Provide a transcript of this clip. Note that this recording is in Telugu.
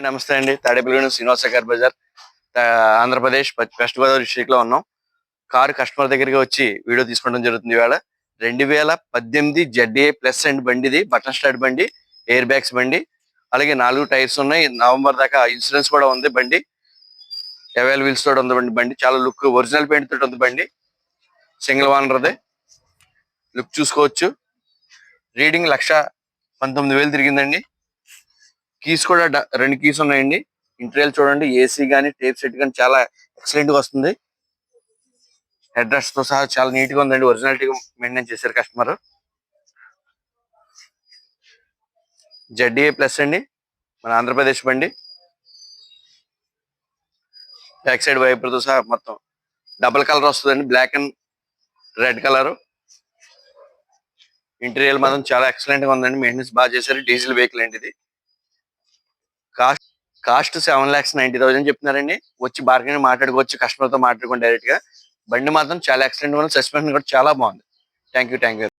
నమస్తే అండి. Tadepalligudem Srinivasa car Bazar, Andhra Pradesh, west Godavari district లో ఉన్నాం. కారు కస్టమర్ దగ్గరికి వచ్చి వీడియో తీసుకోవడం జరుగుతుంది. ఇవాళ 2018 ZA ప్లస్ అండ్ బండి, ఇది బటన్ స్టార్ట్ బండి, ఎయిర్ బ్యాగ్స్ బండి, అలాగే 4 టైర్స్ ఉన్నాయి. నవంబర్ దాకా ఇన్సూరెన్స్ కూడా ఉంది. బండి అవైల్ వీల్స్ తోటి ఉంది. బండి చాలా లుక్, ఒరిజినల్ పెయింట్ తోటి ఉంది. బండి సింగిల్ ఓనర్ది. లుక్ చూసుకోవచ్చు. రీడింగ్ 1,19,000 తిరిగిందండి. కీస్ కూడా 2 కీస్ ఉన్నాయండి. ఇంటీరియర్ చూడండి, ఏసీ గానీ టేప్ సెట్ గానీ చాలా ఎక్సలెంట్ గా వస్తుంది. అడ్రస్ తో సహా చాలా నీట్ గా ఉందండి. ఒరిజినాలిటీ మెయింటైన్ చేశారు కస్టమర్. ZA ప్లస్ అండి, మన ఆంధ్రప్రదేశ్ బండి. బ్యాక్ సైడ్ వైపర్ తో సహా మొత్తం డబుల్ కలర్ వస్తుందండి, black and red colour. Interior మాత్రం చాలా ఎక్సలెంట్ గా ఉందండి. మెయింటెనెన్స్ బాగా చేశారు. డీజిల్ వెహికల్ అండి ఇది. కాస్ట్ 7,90,000 చెప్తున్నారండి. వచ్చి బార్గెన్ మాట్లాడుకోవచ్చు, కస్టమర్ తో మాట్లాడుకోండి డైరెక్ట్ గా. బండి మాత్రం చాలా ఎక్సలెంట్ గా ఉంది. సస్పెన్షన్ కూడా చాలా బాగుంది. Thank you.